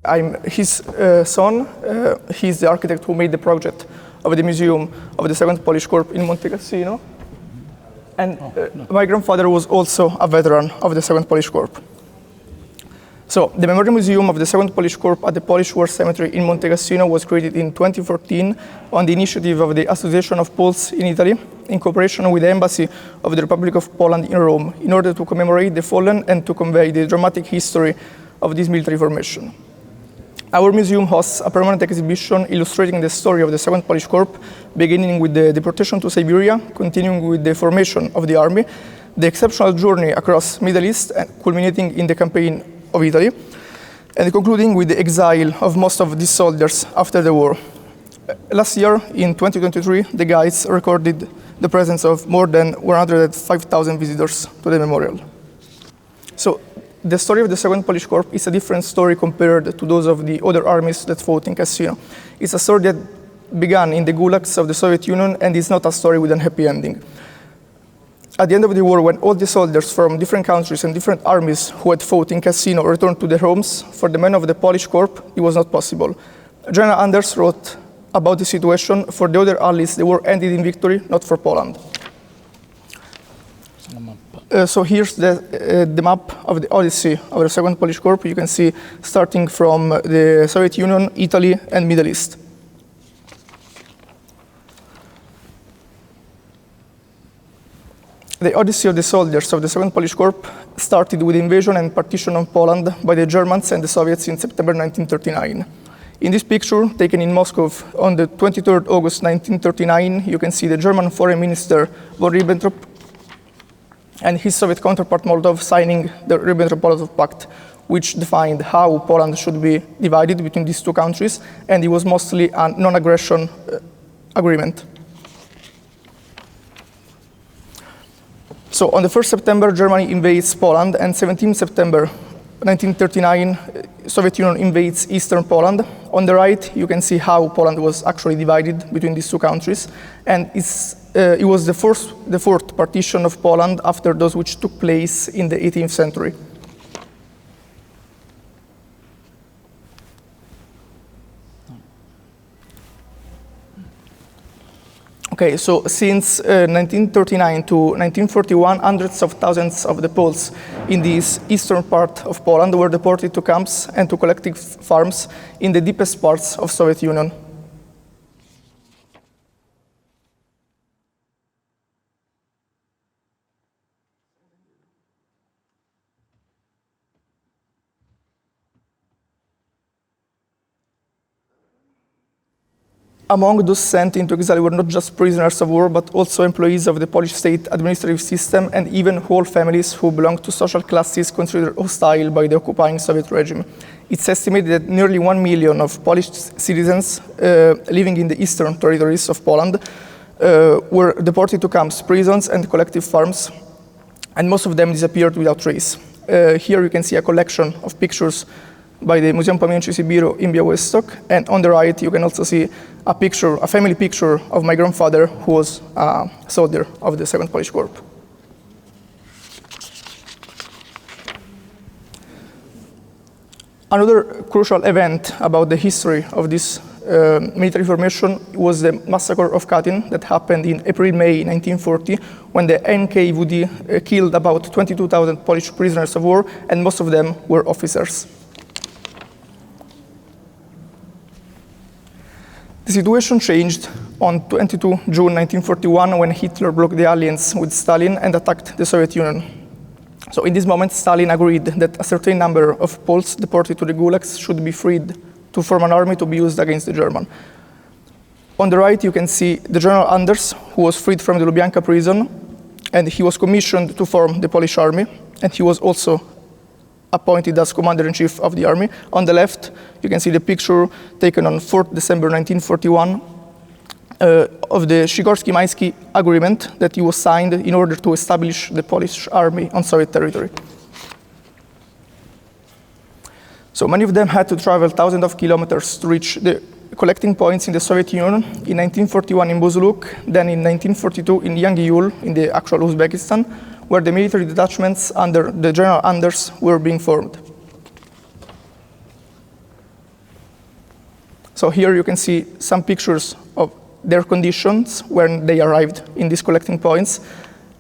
I'm his son. He's the architect who made the project of the Museum of the Second Polish Corps in Monte Cassino. And my grandfather was also a veteran of the Second Polish Corps. So the Memorial Museum of the Second Polish Corps at the Polish War Cemetery in Monte Cassino was created in 2014 on the initiative of the Association of Poles in Italy in cooperation with the Embassy of the Republic of Poland in Rome in order to commemorate the fallen and to convey the dramatic history of this military formation. Our museum hosts a permanent exhibition illustrating the story of the Second Polish Corps, beginning with the deportation to Siberia, continuing with the formation of the army, the exceptional journey across Middle East, and culminating in the campaign of Italy, and concluding with the exile of most of these soldiers after the war. Last year, in 2023, the guides recorded the presence of more than 105,000 visitors to the memorial. So, the story of the Second Polish Corps is a different story compared to those of the other armies that fought in Cassino. It's a story that began in the gulags of the Soviet Union and is not a story with a happy ending. At the end of the war, when all the soldiers from different countries and different armies who had fought in Cassino returned to their homes, for the men of the Polish Corps, it was not possible. General Anders wrote about the situation: for the other allies, the war ended in victory, not for Poland. So here's the map of the Odyssey of the Second Polish Corps. You can see starting from the Soviet Union, Italy, and Middle East. The Odyssey of the soldiers of the Second Polish Corps started with the invasion and partition of Poland by the Germans and the Soviets in September 1939. In this picture, taken in Moscow on the 23rd August 1939, you can see the German Foreign Minister von Ribbentrop and his Soviet counterpart Molotov signing the Ribbentrop-Molotov Pact, which defined how Poland should be divided between these two countries, and it was mostly a non-aggression agreement. So on the 1st September, Germany invades Poland, and 17 September 1939, Soviet Union invades eastern Poland. On the right, you can see how Poland was actually divided between these two countries, and it was the fourth partition of Poland after those which took place in the 18th century. Okay, so since 1939 to 1941, hundreds of thousands of the Poles in this eastern part of Poland were deported to camps and to collective farms in the deepest parts of Soviet Union. Among those sent into exile were not just prisoners of war, but also employees of the Polish state administrative system and even whole families who belonged to social classes considered hostile by the occupying Soviet regime. It's estimated that nearly 1 million of Polish citizens living in the eastern territories of Poland were deported to camps, prisons, and collective farms, and most of them disappeared without trace. Here you can see a collection of pictures by the Muzeum Pamięci Sibiru in Białystok, and on the right you can also see a family picture of my grandfather, who was a soldier of the Second Polish Corps. Another crucial event about the history of this military formation was the massacre of Katyn that happened in April-May 1940, when the NKVD killed about 22,000 Polish prisoners of war, and most of them were officers. The situation changed on 22 June 1941 when Hitler broke the alliance with Stalin and attacked the Soviet Union. So in this moment, Stalin agreed that a certain number of Poles deported to the gulags should be freed to form an army to be used against the German. On the right, you can see the General Anders, who was freed from the Lubyanka prison, and he was commissioned to form the Polish army, and he was also appointed as commander-in-chief of the army. On the left, you can see the picture taken on 4th December 1941 of the Sikorski-Mański agreement that was signed in order to establish the Polish army on Soviet territory. So many of them had to travel thousands of kilometers to reach the collecting points in the Soviet Union, in 1941 in Buzuluk, then in 1942 in Yangiul, in the actual Uzbekistan, where the military detachments under the General Anders were being formed. So here you can see some pictures of their conditions when they arrived in these collecting points,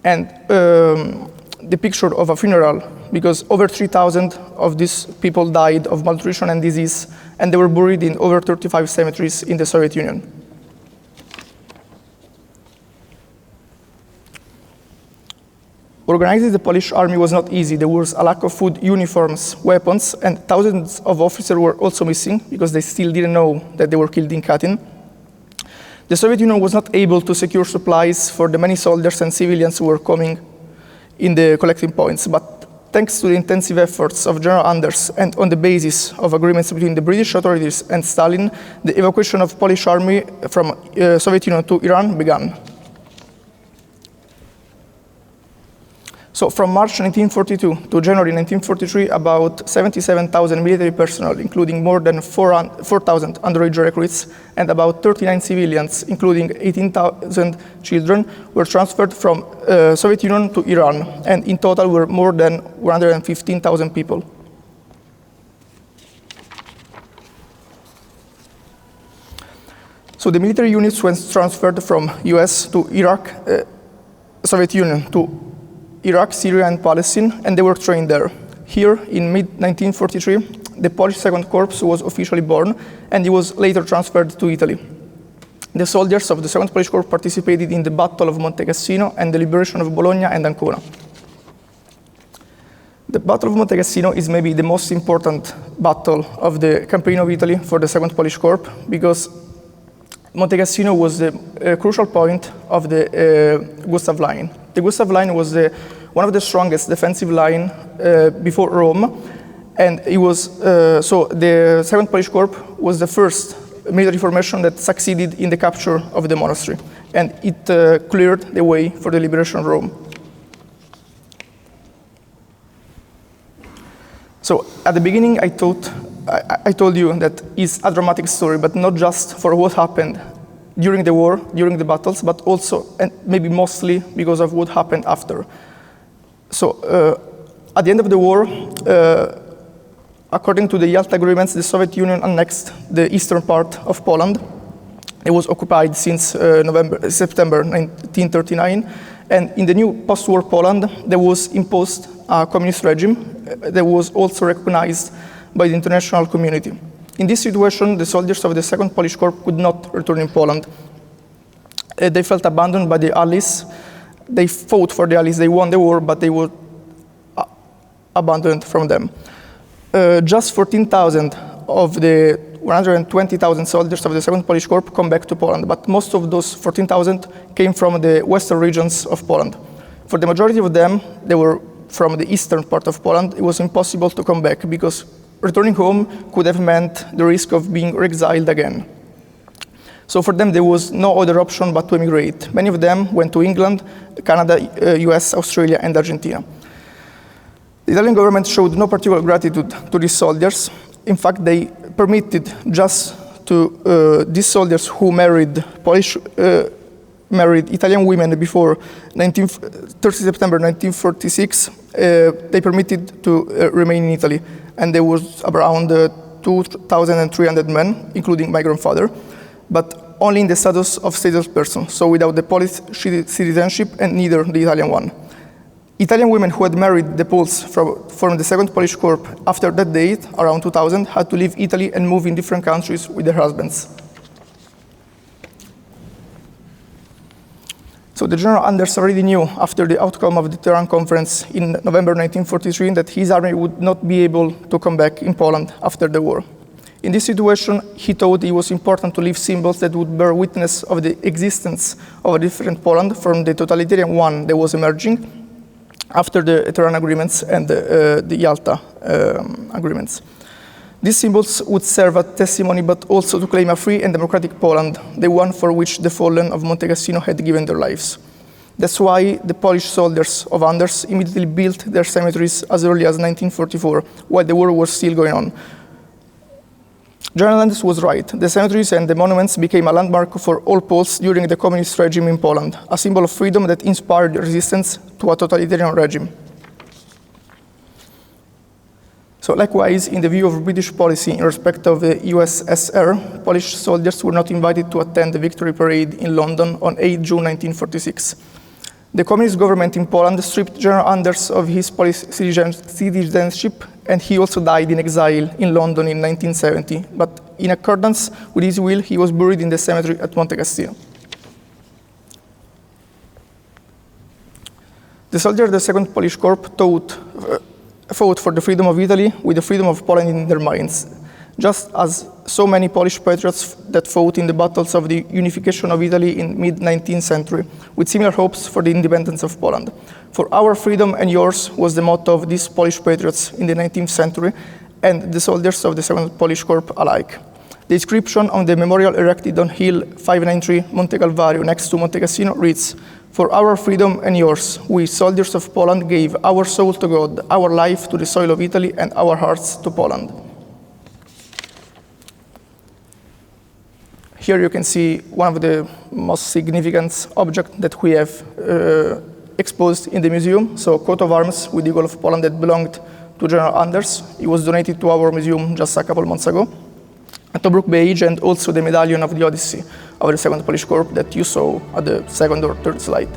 and the picture of a funeral, because over 3,000 of these people died of malnutrition and disease, and they were buried in over 35 cemeteries in the Soviet Union. Organizing the Polish army was not easy. There was a lack of food, uniforms, weapons, and thousands of officers were also missing because they still didn't know that they were killed in Katyn. The Soviet Union was not able to secure supplies for the many soldiers and civilians who were coming in the collecting points, but thanks to the intensive efforts of General Anders and on the basis of agreements between the British authorities and Stalin, the evacuation of Polish army from Soviet Union to Iran began. So from March 1942 to January 1943, about 77,000 military personnel, including more than 4,000 underage recruits, and about 39 civilians, including 18,000 children, were transferred from Soviet Union to Iran, and in total were more than 115,000 people. So the military units were transferred from US to Iraq, Soviet Union to Iraq, Syria, and Palestine, and they were trained there. Here, in mid-1943, the Polish Second Corps was officially born, and it was later transferred to Italy. The soldiers of the Second Polish Corps participated in the Battle of Monte Cassino and the liberation of Bologna and Ancona. The Battle of Monte Cassino is maybe the most important battle of the campaign of Italy for the Second Polish Corps, because Monte Cassino was the crucial point of the Gustav Line. The Gustav Line was one of the strongest defensive line before Rome, and it was so the Second Polish Corps was the first military formation that succeeded in the capture of the monastery, and it cleared the way for the liberation of Rome. So at the beginning, I told you that it's a dramatic story, but not just for what happened during the war, during the battles, but also, and maybe mostly, because of what happened after. So at the end of the war, according to the Yalta agreements, the Soviet Union annexed the eastern part of Poland. It was occupied since September 1939, and in the new post-war Poland, there was imposed a communist regime that was also recognized by the international community. In this situation, the soldiers of the Second Polish Corps could not return in Poland. They felt abandoned by the Allies. They fought for the Allies, they won the war, but they were abandoned from them. Just 14,000 of the 120,000 soldiers of the Second Polish Corps come back to Poland, but most of those 14,000 came from the western regions of Poland. For the majority of them, they were from the eastern part of Poland. It was impossible to come back because returning home could have meant the risk of being exiled again. So for them, there was no other option but to emigrate. Many of them went to England, Canada, US, Australia, and Argentina. The Italian government showed no particular gratitude to these soldiers. In fact, they permitted just to these soldiers who married Italian women before 30 September 1946, they permitted to remain in Italy. And there was around 2,300 men, including my grandfather, but only in the status of stateless person, so without the Polish citizenship and neither the Italian one. Italian women who had married the Poles from the Second Polish Corps after that date, around 2000, had to leave Italy and move in different countries with their husbands. So the General Anders already knew after the outcome of the Tehran conference in November 1943 that his army would not be able to come back in Poland after the war. In this situation, he thought it was important to leave symbols that would bear witness of the existence of a different Poland from the totalitarian one that was emerging after the Tehran agreements and the Yalta agreements. These symbols would serve as testimony, but also to claim a free and democratic Poland, the one for which the fallen of Monte Cassino had given their lives. That's why the Polish soldiers of Anders immediately built their cemeteries as early as 1944, while the war was still going on. General Anders was right. The cemeteries and the monuments became a landmark for all Poles during the communist regime in Poland, a symbol of freedom that inspired resistance to a totalitarian regime. So likewise, in the view of British policy in respect of the USSR, Polish soldiers were not invited to attend the victory parade in London on 8 June 1946. The communist government in Poland stripped General Anders of his Polish citizenship, and he also died in exile in London in 1970. But in accordance with his will, he was buried in the cemetery at Monte Cassino. The soldiers of the Second Polish Corps fought for the freedom of Italy with the freedom of Poland in their minds, just as so many Polish patriots that fought in the battles of the unification of Italy in mid-19th century, with similar hopes for the independence of Poland. For our freedom and yours was the motto of these Polish patriots in the 19th century and the soldiers of the Second Polish Corps alike. The inscription on the memorial erected on Hill 593 Monte Calvario next to Monte Cassino reads, "For our freedom and yours, we soldiers of Poland gave our soul to God, our life to the soil of Italy, and our hearts to Poland." Here you can see one of the most significant objects that we have exposed in the museum. So, coat of arms with the Eagle of Poland that belonged to General Anders. It was donated to our museum just a couple months ago. A Tobruk badge and also the medallion of the Odyssey of the Second Polish Corps that you saw at the second or third slide.